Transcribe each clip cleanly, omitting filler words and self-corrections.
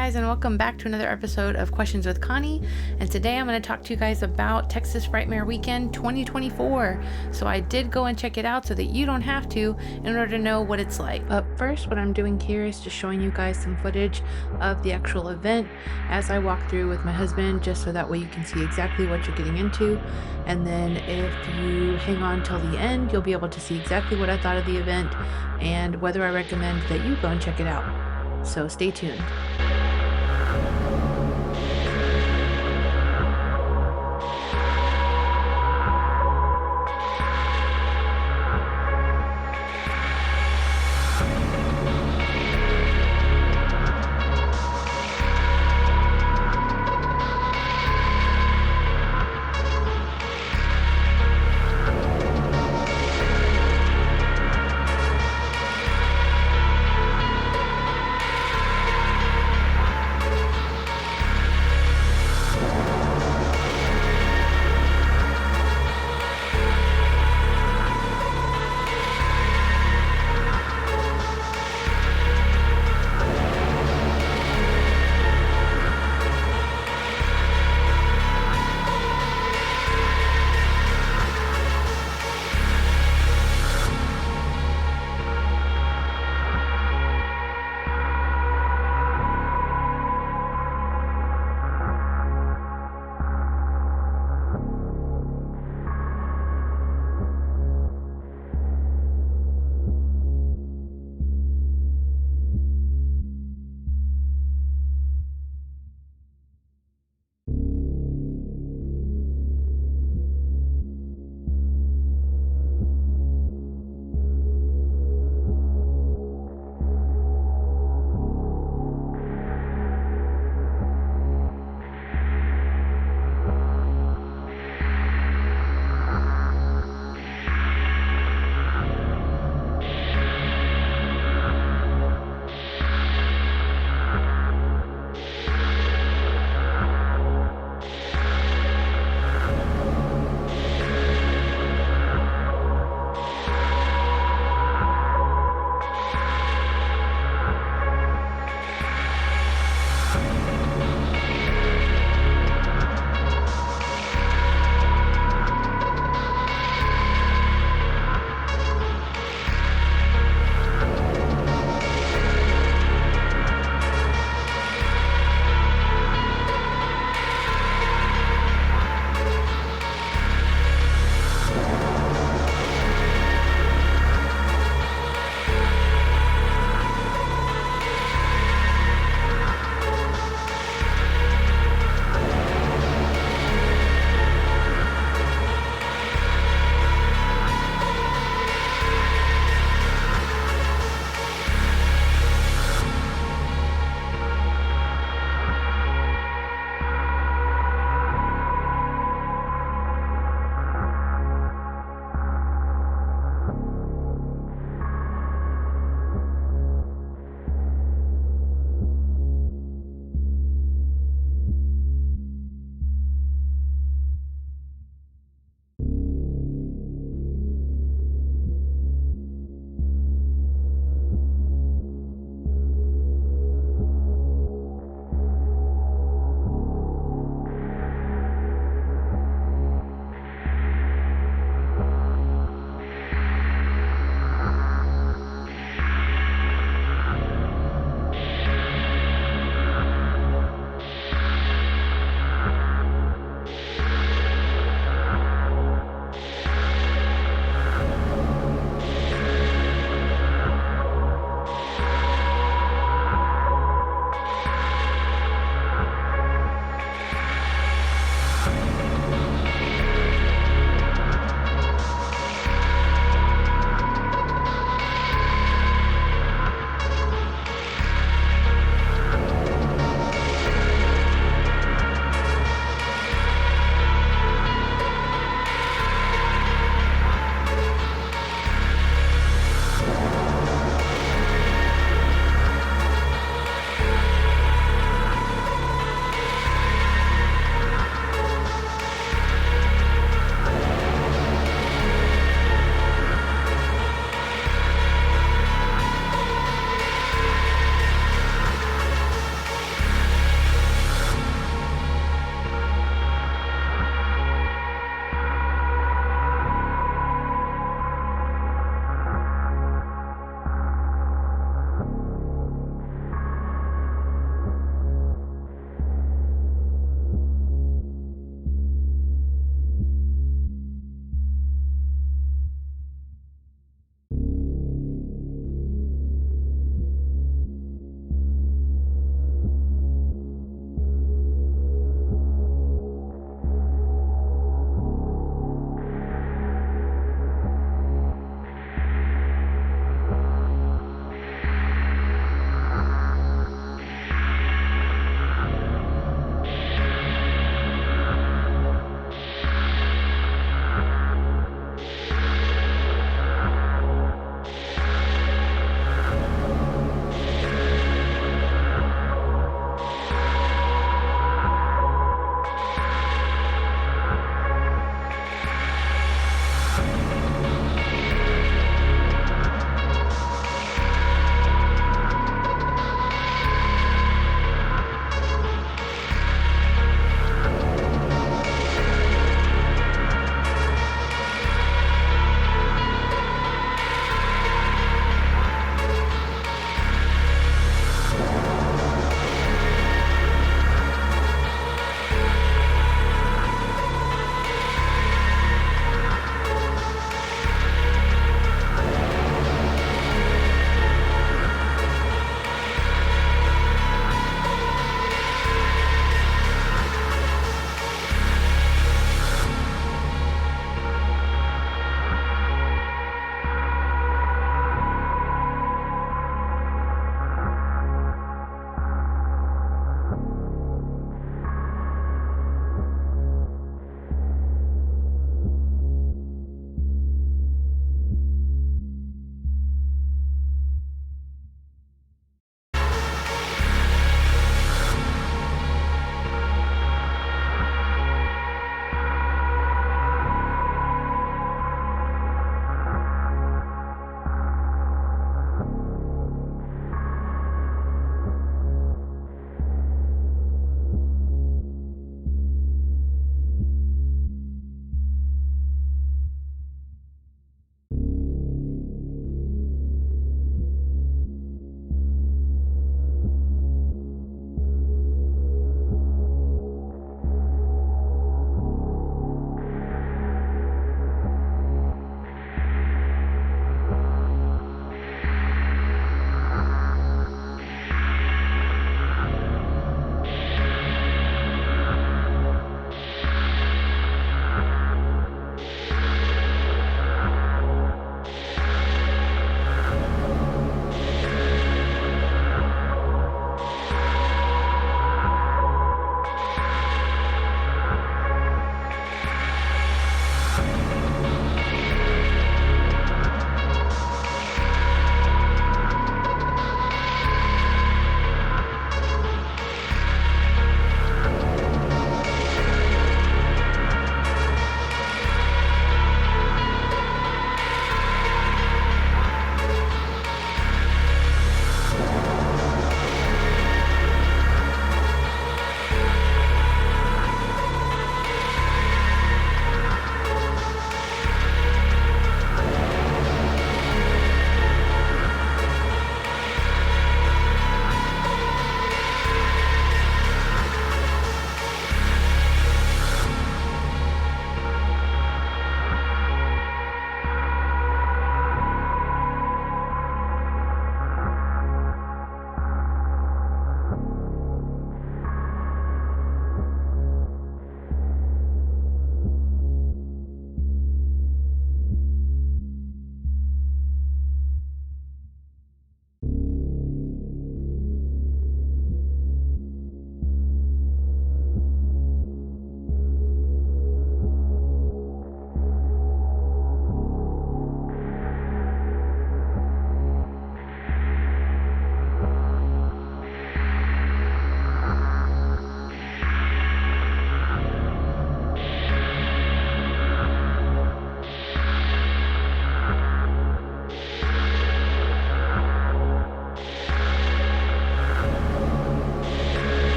guys, and welcome back to another episode of Questions with Connie. And today I'm going to talk to you guys about Texas Frightmare Weekend 2024. So I did go and check it out so that you don't have to in order to know what it's like. But first, what I'm doing here is just showing you guys some footage of the actual event as I walk through with my husband, just so that way you can see exactly what you're getting into. And then if you hang on till the end, you'll be able to see exactly what I thought of the event and whether I recommend that you go and check it out. So stay tuned.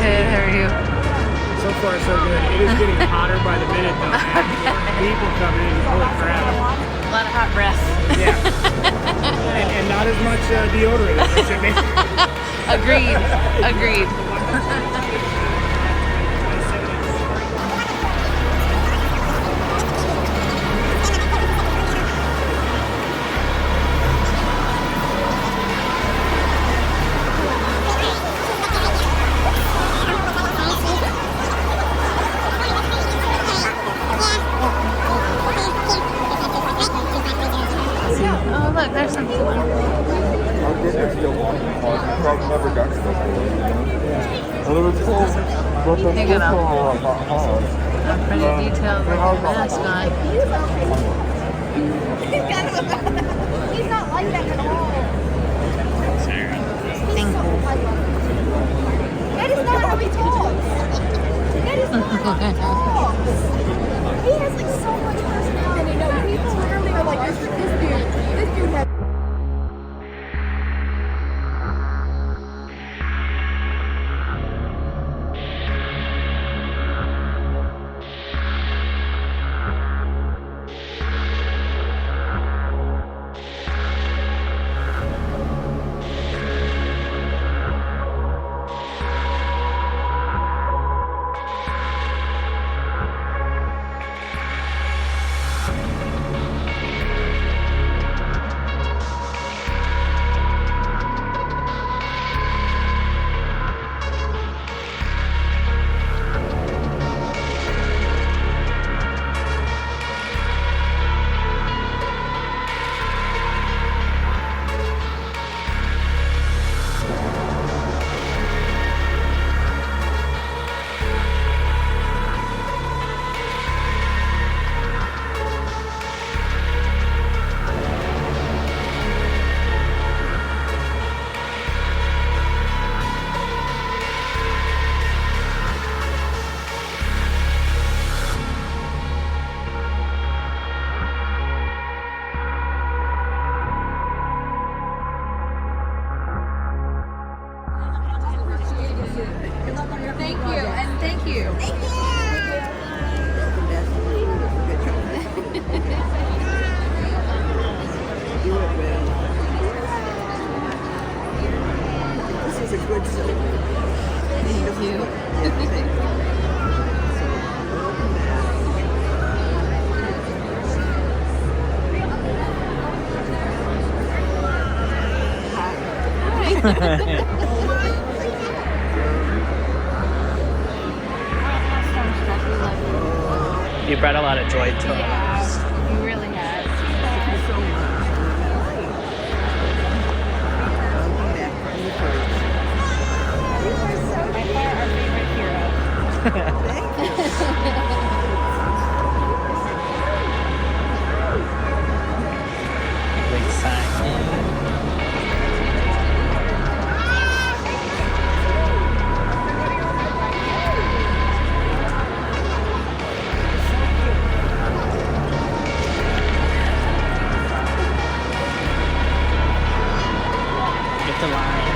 good. How are you? So far, so good. It is getting hotter by the minute, though. Man. People coming in. Holy crap. A lot of hot breath. Yeah. and not as much deodorant as there should be. Agreed. Agreed. Oh, look, there's something. You're gonna have pretty detailed mask on. He's not like that at all. That is not how he talks. That is not how he talks. He has like so much personality. No, people literally are like, this dude has. Thank you, and thank you. Thank you. This is a good silver. Thank you. You brought a lot of joy to us. You really have. By far our favorite hero. Big sign. Get the line.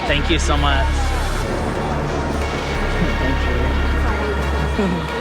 Thank you so much. Thank you.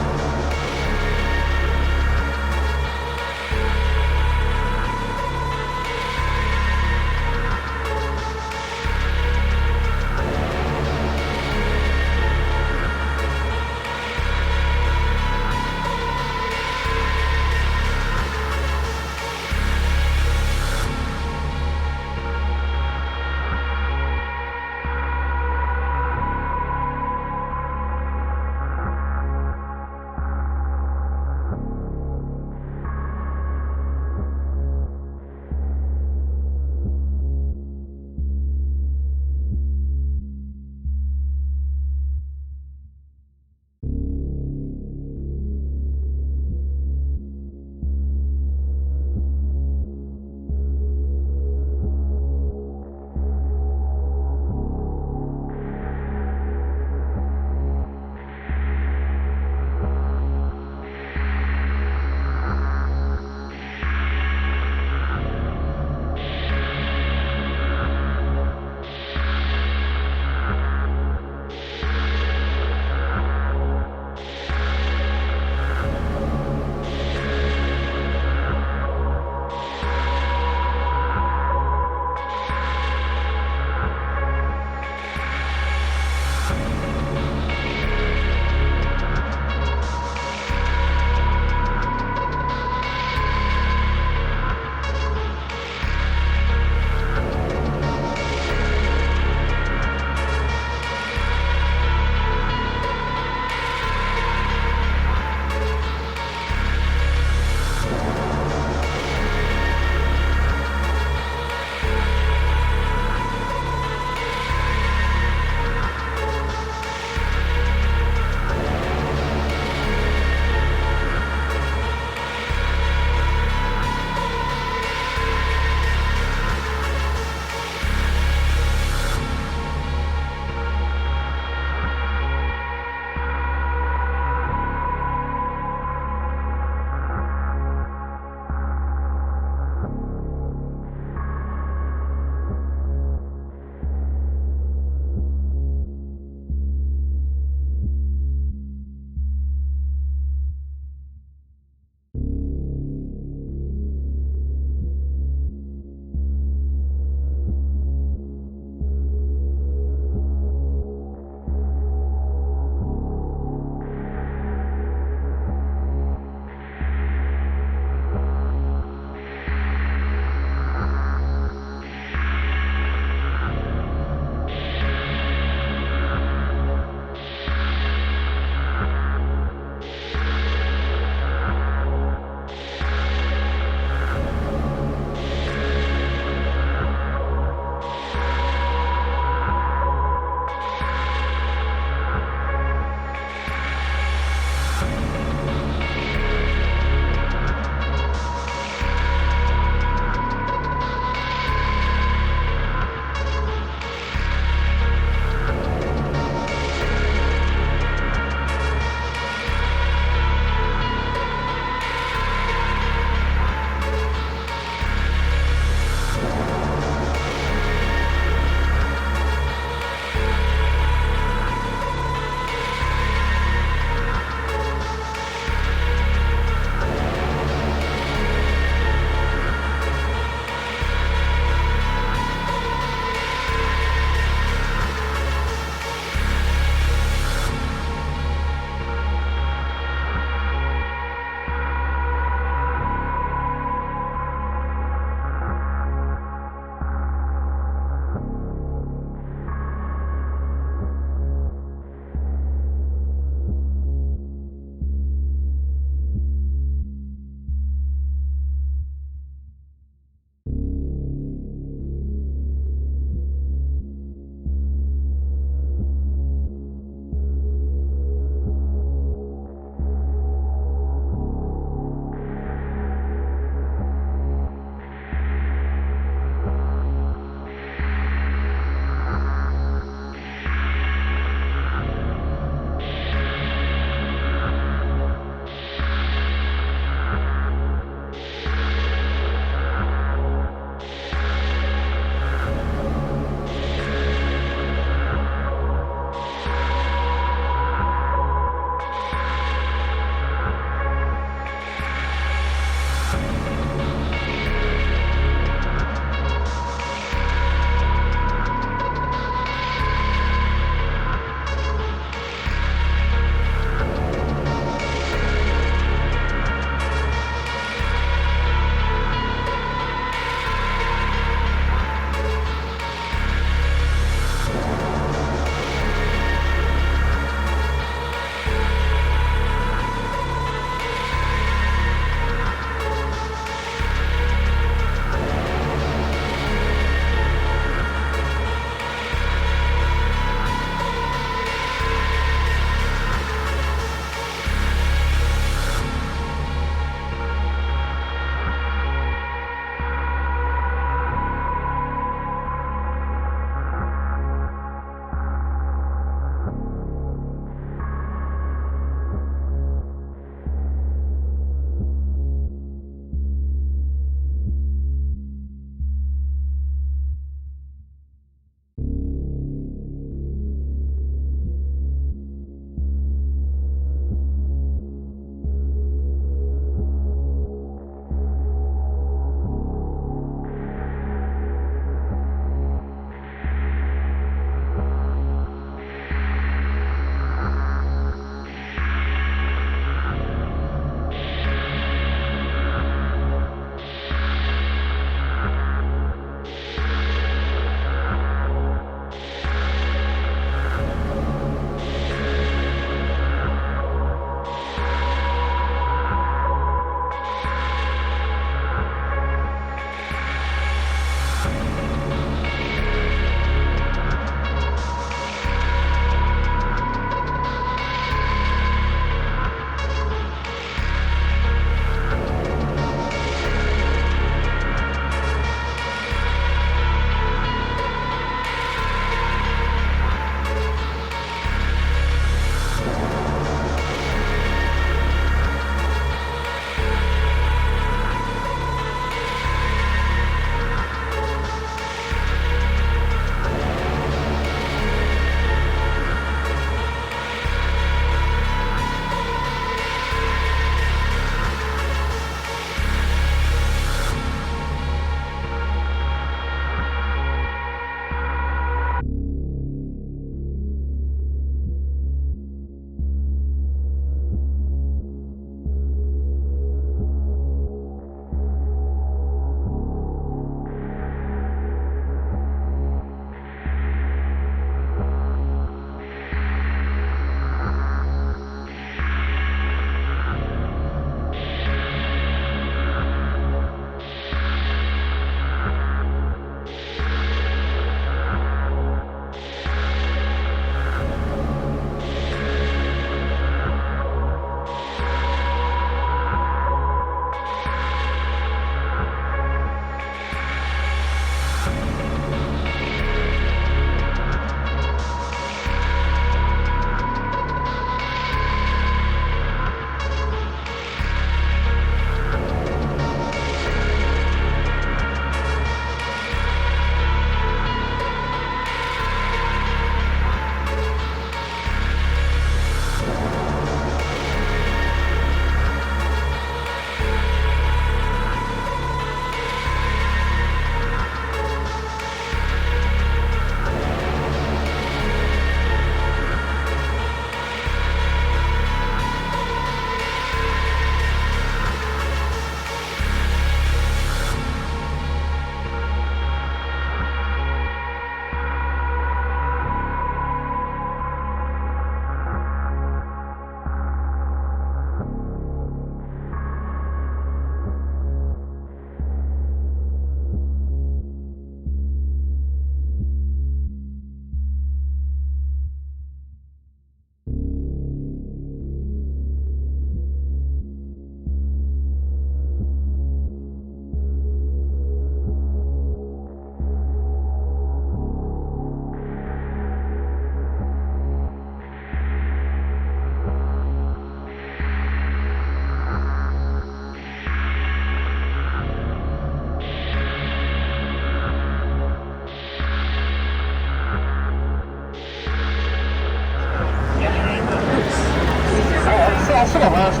See, I should have asked.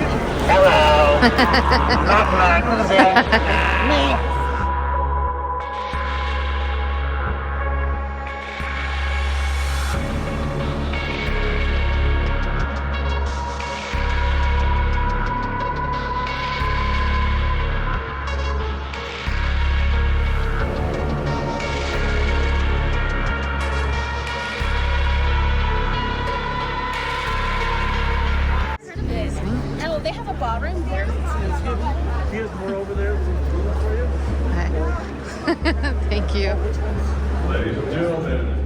Hello. Knock, knock. Who's there? Me. Oh, they have a ballroom there. He has more over there for you. Thank you. Ladies and gentlemen.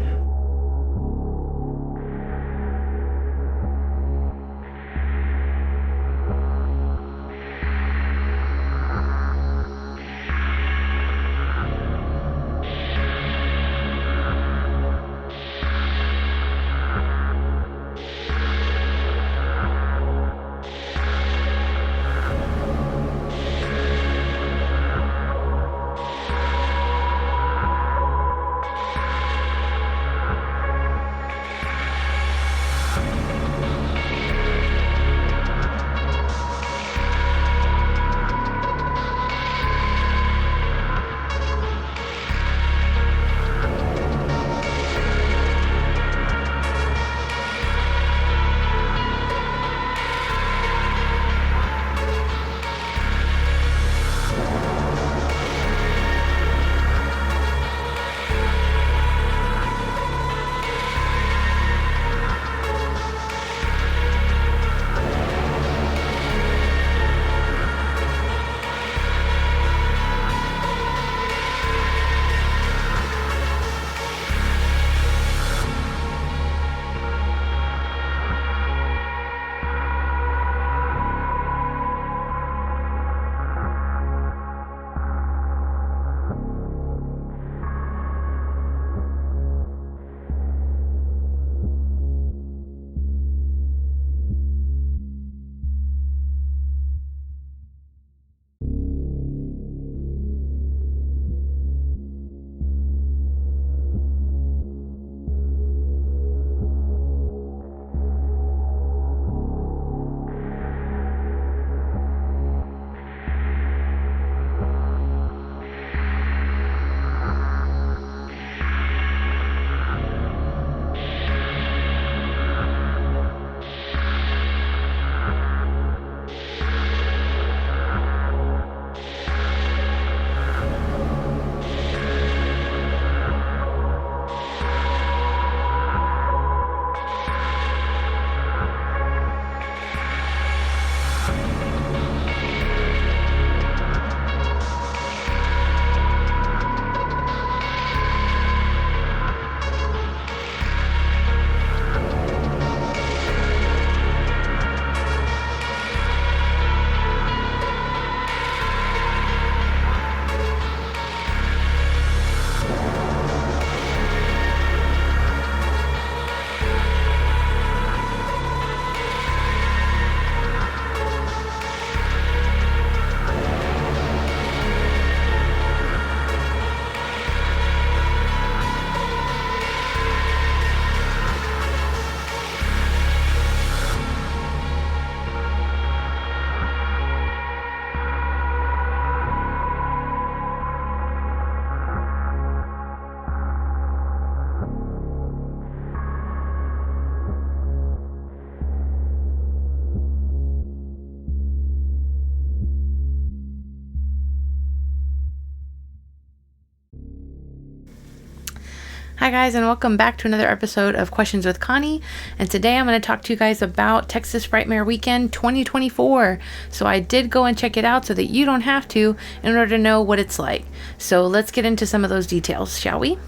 Hi guys, and welcome back to another episode of Questions with Connie. And today I'm going to talk to you guys about Texas Frightmare Weekend 2024. So I did go and check it out so that you don't have to in order to know what it's like. So let's get into some of those details, shall we?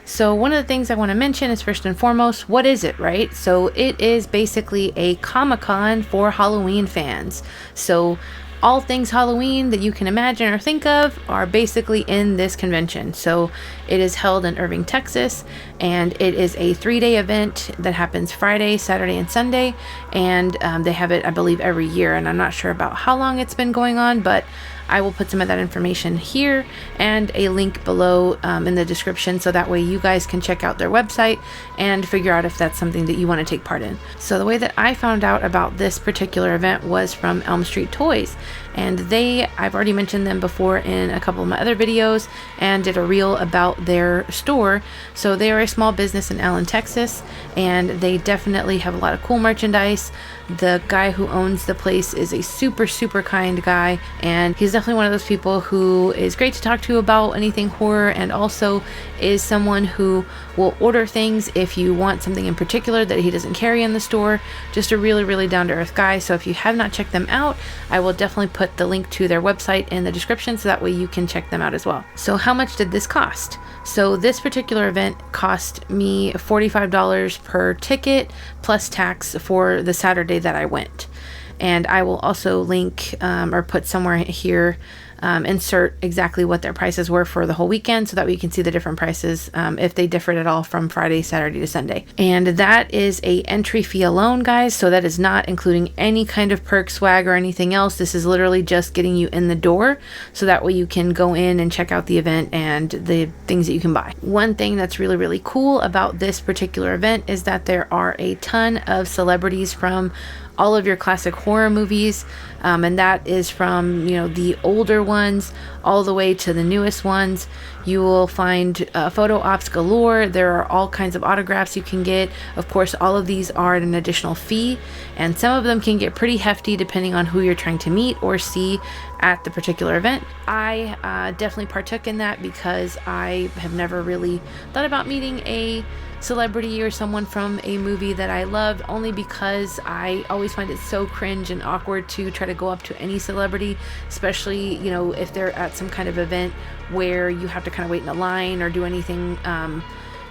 So one of the things I want to mention is, first and foremost, what is it, right? So it is basically a Comic-Con for Halloween fans. So all things Halloween that you can imagine or think of are basically in this convention. So it is held in Irving, Texas, and it is a 3-day event that happens Friday, Saturday, and Sunday. And they have it, I believe, every year, and I'm not sure about how long it's been going on, but I will put some of that information here and a link below in the description, so that way you guys can check out their website and figure out if that's something that you want to take part in. So the way that I found out about this particular event was from Elm Street Toys, and I've already mentioned them before in a couple of my other videos and did a reel about their store. So they are a small business in Allen, Texas, and they definitely have a lot of cool merchandise. The guy who owns the place is a super, super kind guy, and he's definitely one of those people who is great to talk to about anything horror, and also is someone who will order things if you want something in particular that he doesn't carry in the store. Just a really, really down-to-earth guy. So if you have not checked them out, I will definitely put the link to their website in the description, so that way you can check them out as well. So how much did this cost? So this particular event cost me $45 per ticket plus tax for the Saturday that I went. And I will also link or put somewhere here, insert exactly what their prices were for the whole weekend, so that we can see the different prices if they differed at all from Friday, Saturday to Sunday. And that is a entry fee alone, guys. So that is not including any kind of perk, swag, or anything else. This is literally just getting you in the door, so that way you can go in and check out the event and the things that you can buy. One thing that's really, really cool about this particular event is that there are a ton of celebrities from all of your classic horror movies, and that is from, you know, the older ones all the way to the newest ones. You will find photo ops galore. There are all kinds of autographs you can get. Of course, all of these are at an additional fee, and some of them can get pretty hefty depending on who you're trying to meet or see at the particular event. I definitely partook in that because I have never really thought about meeting a celebrity or someone from a movie that I loved, only because I always find it so cringe and awkward to try to go up to any celebrity, especially, you know, if they're at some kind of event where you have to kind of wait in a line or do anything,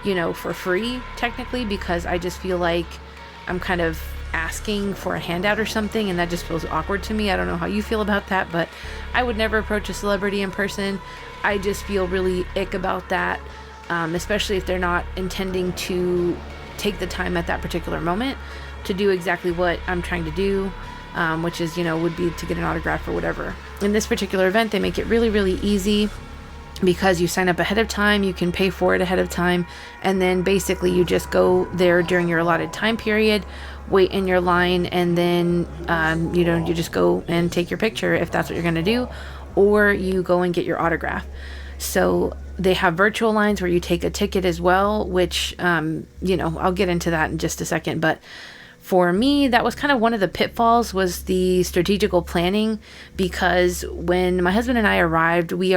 you know, for free technically, because I just feel like I'm kind of asking for a handout or something, and that just feels awkward to me. I don't know how you feel about that, but I would never approach a celebrity in person. I just feel really ick about that. Especially if they're not intending to take the time at that particular moment to do exactly what I'm trying to do, which is, you know, would be to get an autograph or whatever. In this particular event, they make it really, really easy because you sign up ahead of time, you can pay for it ahead of time, and then basically you just go there during your allotted time period, wait in your line, and then, you know, you just go and take your picture if that's what you're going to do, or you go and get your autograph. So they have virtual lines where you take a ticket as well, which, you know, I'll get into that in just a second. But for me, that was kind of one of the pitfalls, was the strategical planning, because when my husband and I arrived, we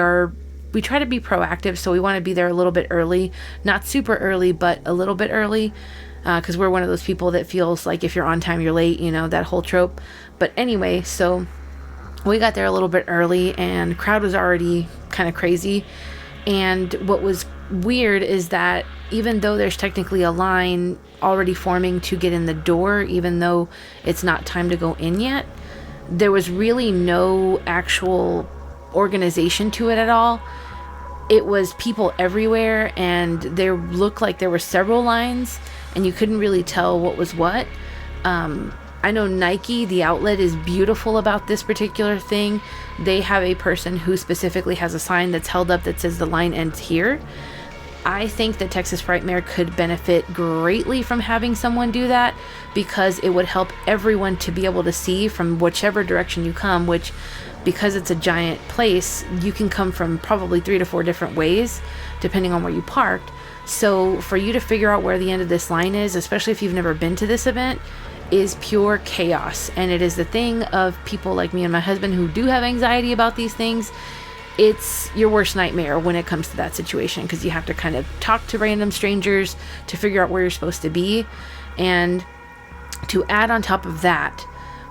try to be proactive. So we want to be there a little bit early, not super early, but a little bit early, because we're one of those people that feels like if you're on time, you're late, you know, that whole trope. But anyway, so we got there a little bit early, and crowd was already kind of crazy. And what was weird is that even though there's technically a line already forming to get in the door, even though it's not time to go in yet, there was really no actual organization to it at all. It was people everywhere, and there looked like there were several lines, and you couldn't really tell what was what. I know Nike, the outlet, is beautiful about this particular thing. They have a person who specifically has a sign that's held up that says the line ends here. I think that Texas Frightmare could benefit greatly from having someone do that, because it would help everyone to be able to see from whichever direction you come, which, because it's a giant place, you can come from probably 3 to 4 different ways depending on where you parked. So for you to figure out where the end of this line is, especially if you've never been to this event, is pure chaos. And it is the thing of people like me and my husband who do have anxiety about these things. It's your worst nightmare when it comes to that situation, because you have to kind of talk to random strangers to figure out where you're supposed to be. And to add on top of that,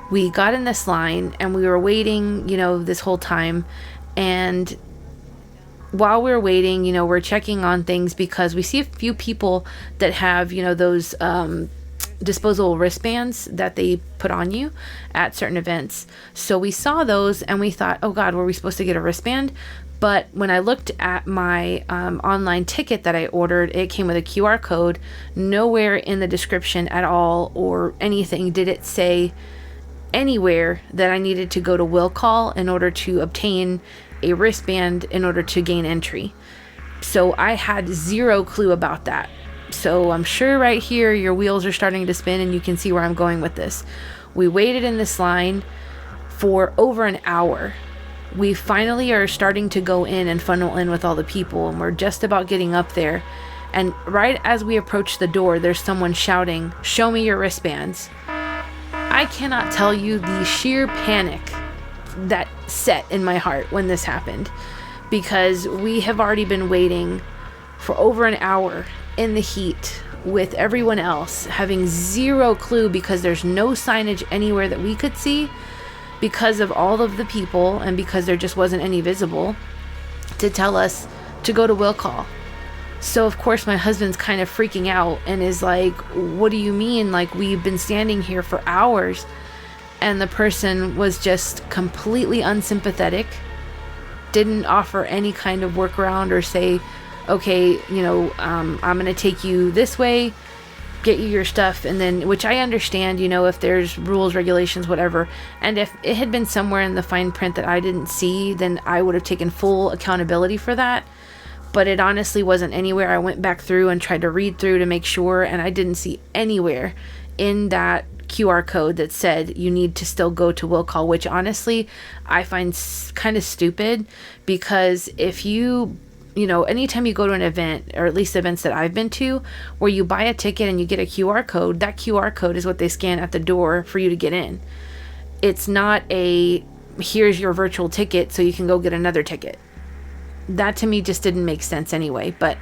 we got in this line and we were waiting, you know, this whole time. And while we're waiting, you know, we're checking on things, because we see a few people that have, you know, those disposable wristbands that they put on you at certain events. So we saw those and we thought, oh God, were we supposed to get a wristband? But when I looked at my online ticket that I ordered, it came with a QR code. Nowhere in the description at all or anything did it say anywhere that I needed to go to will call in order to obtain a wristband in order to gain entry. So I had zero clue about that. So I'm sure right here your wheels are starting to spin and you can see where I'm going with this. We waited in this line for over an hour. We finally are starting to go in and funnel in with all the people, and we're just about getting up there. And right as we approach the door, there's someone shouting, "Show me your wristbands." I cannot tell you the sheer panic that set in my heart when this happened, because we have already been waiting for over an hour in the heat with everyone else, having zero clue because there's no signage anywhere that we could see because of all of the people and because there just wasn't any visible to tell us to go to will call. So of course my husband's kind of freaking out and is like, "What do you mean? Like, we've been standing here for hours." And the person was just completely unsympathetic, didn't offer any kind of workaround or say, "Okay, I'm going to take you this way, get you your stuff," and then, which I understand, if there's rules, regulations, whatever. And if it had been somewhere in the fine print that I didn't see, then I would have taken full accountability for that. But it honestly wasn't anywhere. I went back through and tried to read through to make sure, and I didn't see anywhere in that QR code that said you need to still go to will call, which honestly I find kind of stupid, because if anytime you go to an event, or at least events that I've been to, where you buy a ticket and you get a QR code, that QR code is what they scan at the door for you to get in. It's not here's your virtual ticket so you can go get another ticket. That to me just didn't make sense anyway. But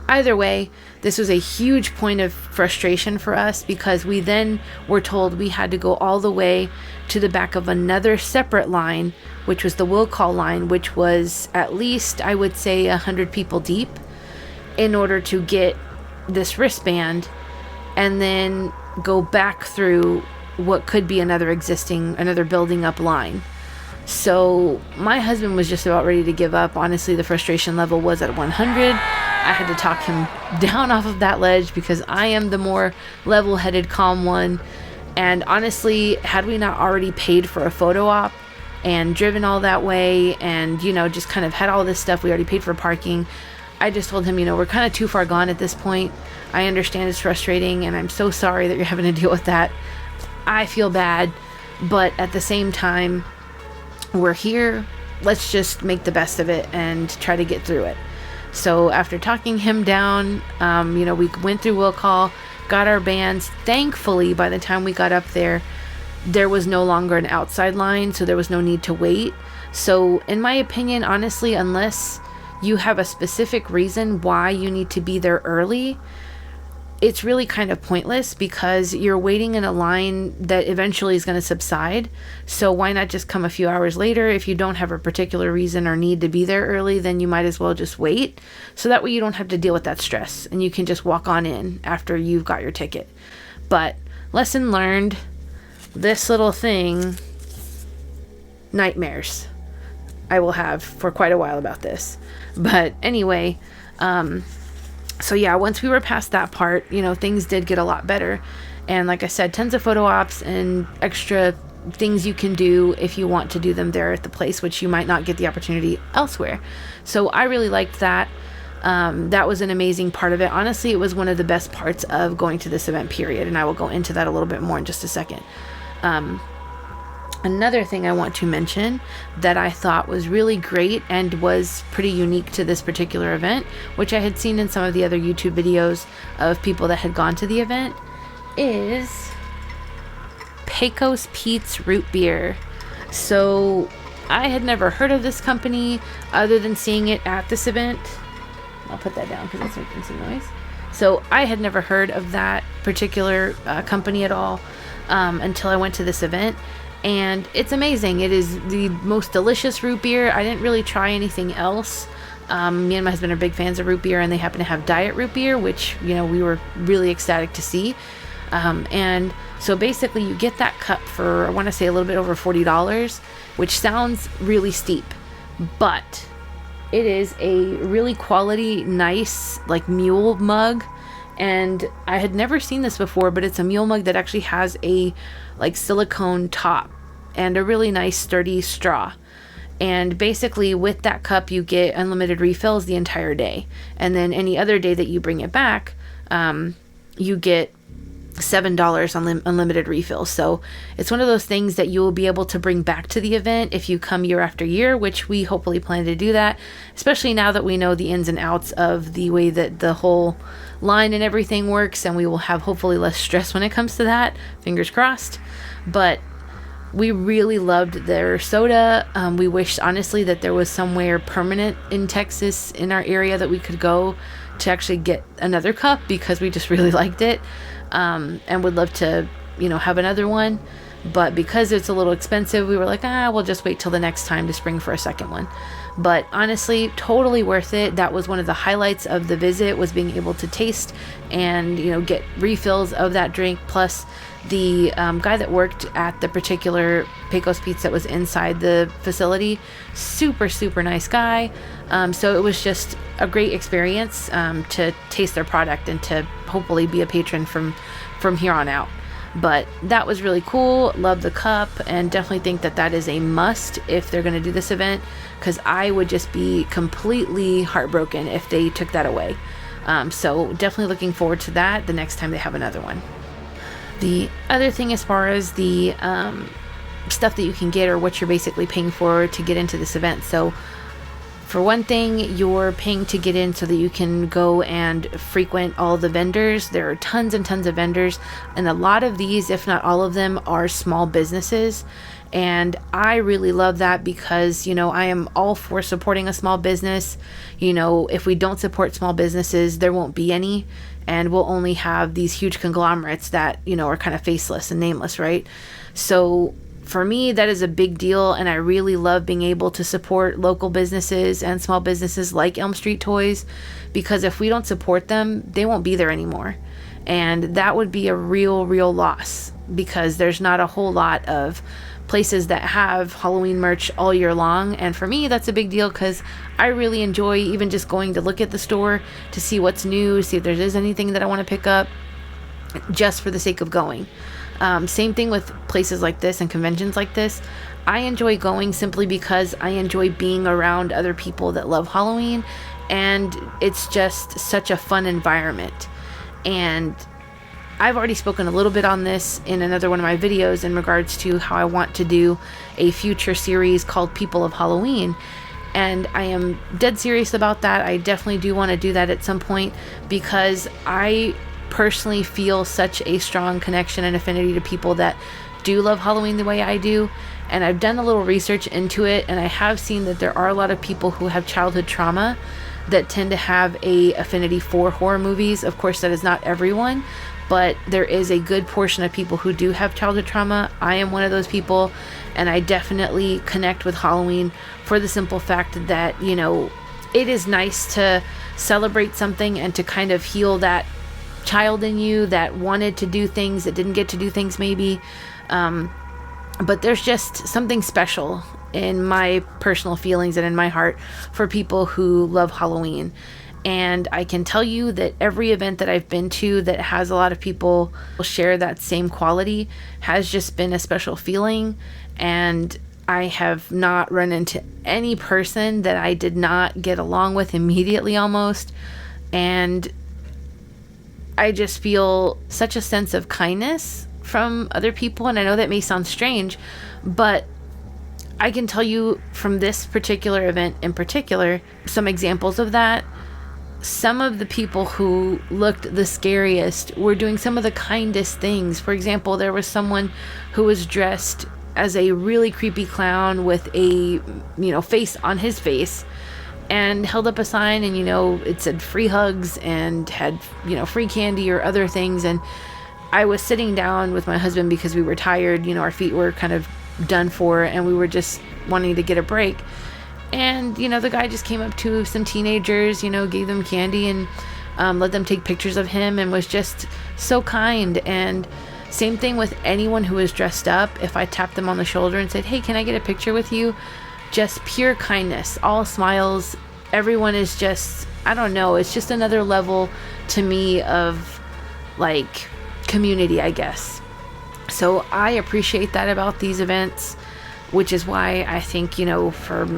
either way, this was a huge point of frustration for us, because we then were told we had to go all the way to the back of another separate line, which was the will call line, which was at least, I would say, 100 people deep, in order to get this wristband, and then go back through what could be another building up line. So my husband was just about ready to give up. Honestly, the frustration level was at 100. I had to talk him down off of that ledge because I am the more level-headed, calm one. And honestly, had we not already paid for a photo op and driven all that way and, just kind of had all this stuff, we already paid for parking, I just told him, we're kind of too far gone at this point. I understand it's frustrating, and I'm so sorry that you're having to deal with that. I feel bad, but at the same time, we're here. Let's just make the best of it and try to get through it. So after talking him down, we went through will call, got our bands. Thankfully, by the time we got up there was no longer an outside line, so there was no need to wait. So in my opinion, honestly, unless you have a specific reason why you need to be there early, it's really kind of pointless, because you're waiting in a line that eventually is going to subside. So why not just come a few hours later? If you don't have a particular reason or need to be there early, then you might as well just wait. So that way you don't have to deal with that stress, and you can just walk on in after you've got your ticket. But lesson learned, this little thing, nightmares I will have for quite a while about this. But anyway, so yeah, once we were past that part, things did get a lot better. And like I said, tons of photo ops and extra things you can do if you want to do them there at the place, which you might not get the opportunity elsewhere. So I really liked that. That was an amazing part of it. Honestly, it was one of the best parts of going to this event, period. And I will go into that a little bit more in just a second. Another thing I want to mention that I thought was really great and was pretty unique to this particular event, which I had seen in some of the other YouTube videos of people that had gone to the event, is Pecos Pete's Root Beer. So I had never heard of this company other than seeing it at this event. I'll put that down because it's making some noise. So I had never heard of that particular company at all until I went to this event. And it's amazing. It is the most delicious root beer. I didn't really try anything else. Me and my husband are big fans of root beer, and they happen to have diet root beer, which, we were really ecstatic to see. And so basically you get that cup for, I want to say, a little bit over $40, which sounds really steep, but it is a really quality, nice, like mule mug. And I had never seen this before, but it's a mule mug that actually has a like silicone top and a really nice sturdy straw. And basically with that cup you get unlimited refills the entire day, and then any other day that you bring it back, you get $7 on unlimited refills. So it's one of those things that you will be able to bring back to the event if you come year after year, which we hopefully plan to do that, especially now that we know the ins and outs of the way that the whole line and everything works, and we will have hopefully less stress when it comes to that, fingers crossed. But we really loved their soda. We wished honestly that there was somewhere permanent in Texas in our area that we could go to actually get another cup, because we just really liked it, and would love to, you know, have another one. But because it's a little expensive, we were like, we'll just wait till the next time to spring for a second one. But honestly, totally worth it. That was one of the highlights of the visit, was being able to taste and, you know, get refills of that drink. Plus the guy that worked at the particular Pecos Pizza that was inside the facility, super nice guy. So it was just a great experience to taste their product and to hopefully be a patron from here on out. But that was really cool. Love the cup, and definitely think that that is a must if they're going to do this event, because I would just be completely heartbroken if they took that away. So definitely looking forward to that the next time they have another one. The other thing, as far as the stuff that you can get, or what you're basically paying for to get into this event. So for one thing, you're paying to get in so that you can go and frequent all the vendors. There are tons and tons of vendors, and a lot of these, if not all of them, are small businesses. And I really love that, because, you know, I am all for supporting a small business. You know, if we don't support small businesses, there won't be any, and we'll only have these huge conglomerates that, you know, are kind of faceless and nameless, right? So for me, that is a big deal, and I really love being able to support local businesses and small businesses like Elm Street Toys, because if we don't support them, they won't be there anymore. And that would be a real loss, because there's not a whole lot of places that have Halloween merch all year long. And for me, that's a big deal, because I really enjoy even just going to look at the store to see what's new, see if there is anything that I want to pick up, just for the sake of going. Same thing with places like this and conventions like this. I enjoy going simply because I enjoy being around other people that love Halloween, and it's just such a fun environment. And I've already spoken a little bit on this in another one of my videos in regards to how I want to do a future series called People of Halloween. And I am dead serious about that. I definitely do want to do that at some point, because I personally feel such a strong connection and affinity to people that do love Halloween the way I do. And I've done a little research into it, and I have seen that there are a lot of people who have childhood trauma that tend to have a affinity for horror movies. Of course, that is not everyone, but there is a good portion of people who do have childhood trauma. I am one of those people, and I definitely connect with Halloween for the simple fact that, you know, it is nice to celebrate something and to kind of heal that child in you that wanted to do things, that didn't get to do things maybe. But there's just something special in my personal feelings and in my heart for people who love Halloween. And I can tell you that every event that I've been to that has a lot of people share that same quality has just been a special feeling. And I have not run into any person that I did not get along with immediately almost. And I just feel such a sense of kindness from other people. And I know that may sound strange, but I can tell you from this particular event in particular, some examples of that. Some of the people who looked the scariest were doing some of the kindest things. For example, there was someone who was dressed as a really creepy clown with a, face on his face, and held up a sign, and, it said free hugs and had, free candy or other things. And I was sitting down with my husband because we were tired, our feet were kind of done for, and we were just wanting to get a break. And, the guy just came up to some teenagers, gave them candy and let them take pictures of him, and was just so kind. And same thing with anyone who was dressed up. If I tapped them on the shoulder and said, hey, can I get a picture with you? Just pure kindness, all smiles. Everyone is just, I don't know, it's just another level to me of like community, I guess. So I appreciate that about these events, which is why I think, you know, for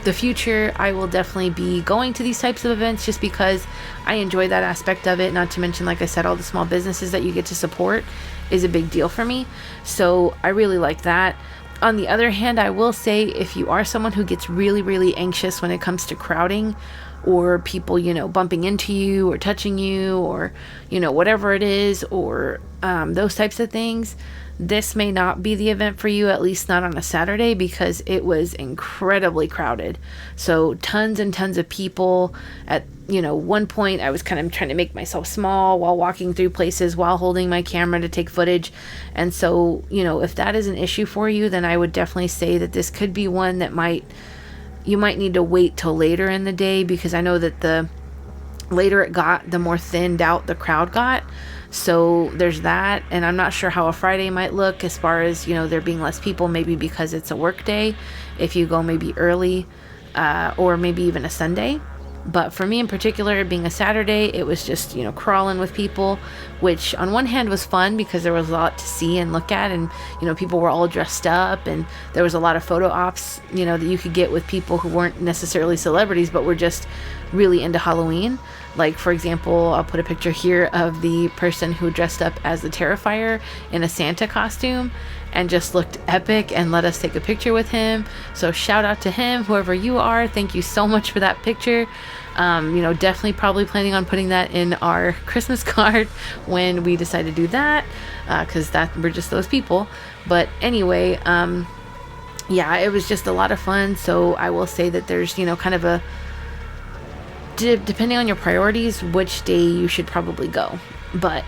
the future, I will definitely be going to these types of events just because I enjoy that aspect of it. Not to mention, like I said, all the small businesses that you get to support is a big deal for me. So I really like that. On the other hand, I will say, if you are someone who gets really, really anxious when it comes to crowding or people, you know, bumping into you or touching you or, you know, whatever it is, or those types of things, this may not be the event for you, at least not on a Saturday, because it was incredibly crowded. So tons and tons of people. At, you know, one point I was kind of trying to make myself small while walking through places while holding my camera to take footage. And so, you know, if that is an issue for you, then I would definitely say that this could be one that you might need to wait till later in the day, because I know that the later it got, the more thinned out the crowd got. So there's that. And I'm not sure how a Friday might look as far as, you know, there being less people, maybe because it's a work day if you go maybe early, or maybe even a Sunday. But for me in particular, being a Saturday, it was just, you know, crawling with people, which on one hand was fun because there was a lot to see and look at, and, you know, people were all dressed up, and there was a lot of photo ops, you know, that you could get with people who weren't necessarily celebrities but were just really into Halloween. Like, for example, I'll put a picture here of the person who dressed up as the Terrifier in a Santa costume and just looked epic and let us take a picture with him. So shout out to him, whoever you are. Thank you so much for that picture. You know, definitely probably planning on putting that in our Christmas card when we decide to do that, because we're just those people. But anyway, yeah, it was just a lot of fun. So I will say that there's, you know, kind of depending on your priorities, which day you should probably go. But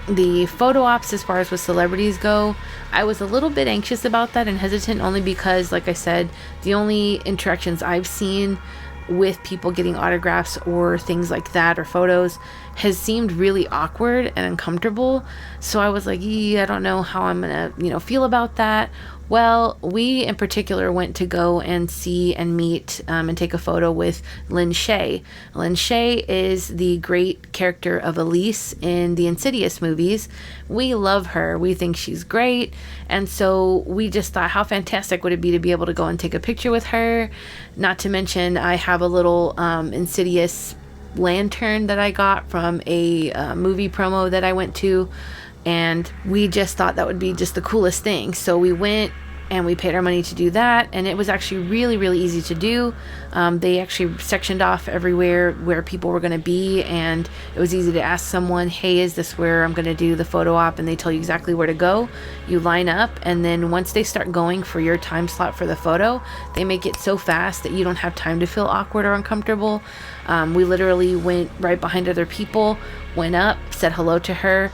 the photo ops, as far as with celebrities go, I was a little bit anxious about that and hesitant, only because, like I said, the only interactions I've seen with people getting autographs or things like that, or photos, has seemed really awkward and uncomfortable. So I was like, I don't know how I'm gonna, you know, feel about that. Well, we in particular went to go and see and meet and take a photo with Lynn Shay. Lynn Shay is the great character of Elise in the Insidious movies. We love her. We think she's great. And so we just thought, how fantastic would it be to be able to go and take a picture with her? Not to mention, I have a little Insidious lantern that I got from a movie promo that I went to, and we just thought that would be just the coolest thing. So we went and we paid our money to do that, and it was actually really, really easy to do. They actually sectioned off everywhere where people were going to be, and it was easy to ask someone, hey, is this where I'm going to do the photo op? And they tell you exactly where to go. You line up, and then once they start going for your time slot for the photo, they make it so fast that you don't have time to feel awkward or uncomfortable. We literally went right behind other people, went up, said hello to her,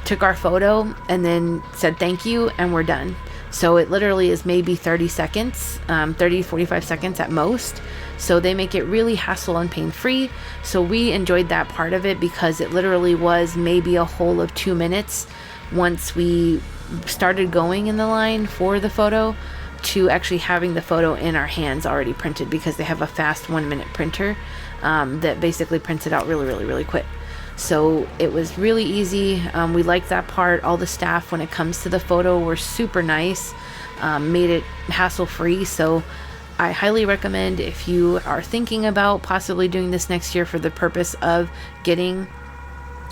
took our photo, and then said thank you, and we're done. So it literally is maybe 30 seconds, 30, 45 seconds at most. So they make it really hassle and pain free. So we enjoyed that part of it, because it literally was maybe a whole of 2 minutes once we started going in the line for the photo to actually having the photo in our hands already printed, because they have a fast 1-minute printer that basically prints it out really, really, really quick. So it was really easy. We liked that part. All the staff, when it comes to the photo, were super nice, made it hassle-free. So I highly recommend, if you are thinking about possibly doing this next year for the purpose of getting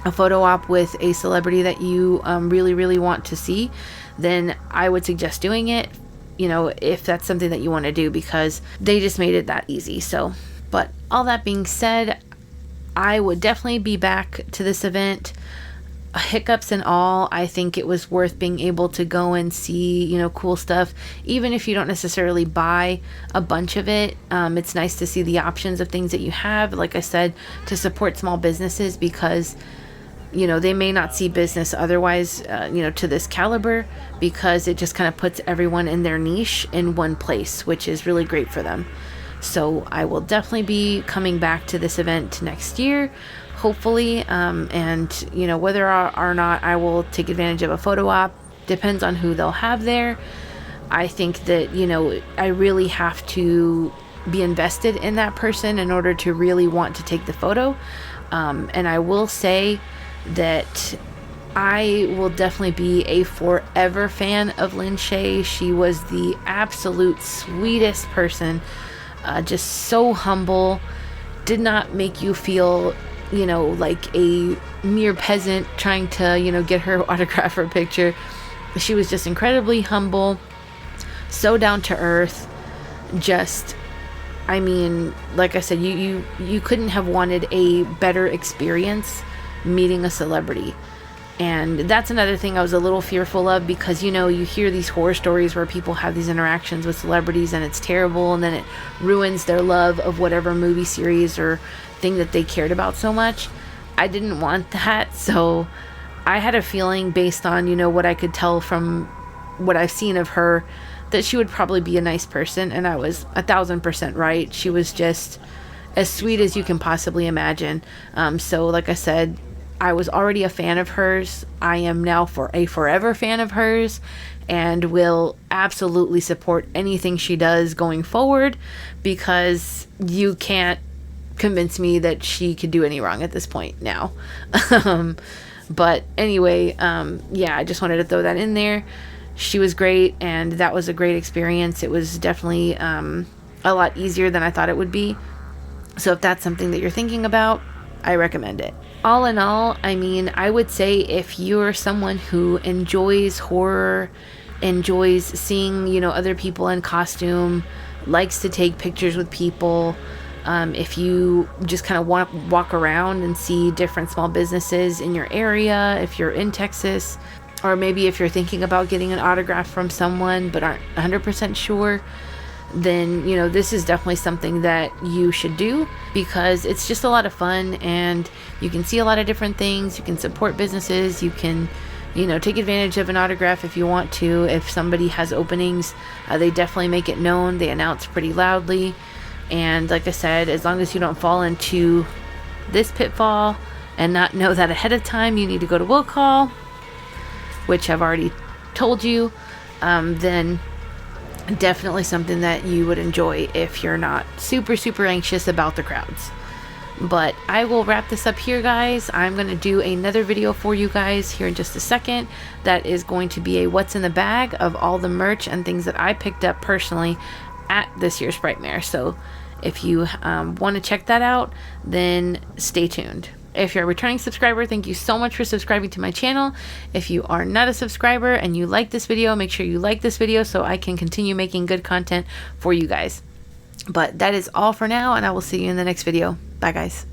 a photo op with a celebrity that you really, really want to see, then I would suggest doing it, you know, if that's something that you want to do, because they just made it that easy. So, but all that being said, I would definitely be back to this event, hiccups and all. I think it was worth being able to go and see, you know, cool stuff. Even if you don't necessarily buy a bunch of it, it's nice to see the options of things that you have, like I said, to support small businesses, because, you know, they may not see business otherwise, you know, to this caliber, because it just kind of puts everyone in their niche in one place, which is really great for them. So I will definitely be coming back to this event next year, hopefully, and, you know, whether or not I will take advantage of a photo op depends on who they'll have there. I think that, you know, I really have to be invested in that person in order to really want to take the photo. And I will say that I will definitely be a forever fan of Lynn Shay. She was the absolute sweetest person, just so humble, did not make you feel, you know, like a mere peasant trying to, you know, get her autograph or picture. She was just incredibly humble, so down to earth. Just, I mean, like I said, you couldn't have wanted a better experience meeting a celebrity. And that's another thing I was a little fearful of, because, you know, you hear these horror stories where people have these interactions with celebrities and it's terrible, and then it ruins their love of whatever movie series or thing that they cared about so much. I didn't want that, so I had a feeling, based on, you know, what I could tell from what I've seen of her, that she would probably be a nice person, and I was 1,000% right. She was just as sweet as you can possibly imagine. So like I said, I was already a fan of hers. I am now a forever fan of hers, and will absolutely support anything she does going forward, because you can't convince me that she could do any wrong at this point now. But anyway, yeah, I just wanted to throw that in there. She was great, and that was a great experience. It was definitely a lot easier than I thought it would be. So if that's something that you're thinking about, I recommend it. All in all, I mean, I would say if you're someone who enjoys horror, enjoys seeing, you know, other people in costume, likes to take pictures with people, if you just kind of want to walk around and see different small businesses in your area, if you're in Texas, or maybe if you're thinking about getting an autograph from someone but aren't 100% sure, then, you know, this is definitely something that you should do, because it's just a lot of fun, and you can see a lot of different things. You can support businesses. You can, you know, take advantage of an autograph if you want to. If somebody has openings, they definitely make it known. They announce pretty loudly. And like I said, as long as you don't fall into this pitfall and not know that ahead of time you need to go to will call, which I've already told you, then definitely something that you would enjoy if you're not super anxious about the crowds. But I will wrap this up here, guys. I'm going to do another video for you guys here in just a second. That is going to be a what's in the bag of all the merch and things that I picked up personally at this year's Frightmare. So if you want to check that out, then stay tuned. If you're a returning subscriber, thank you so much for subscribing to my channel. If you are not a subscriber and you like this video, make sure you like this video so I can continue making good content for you guys. But that is all for now, and I will see you in the next video. Bye, guys.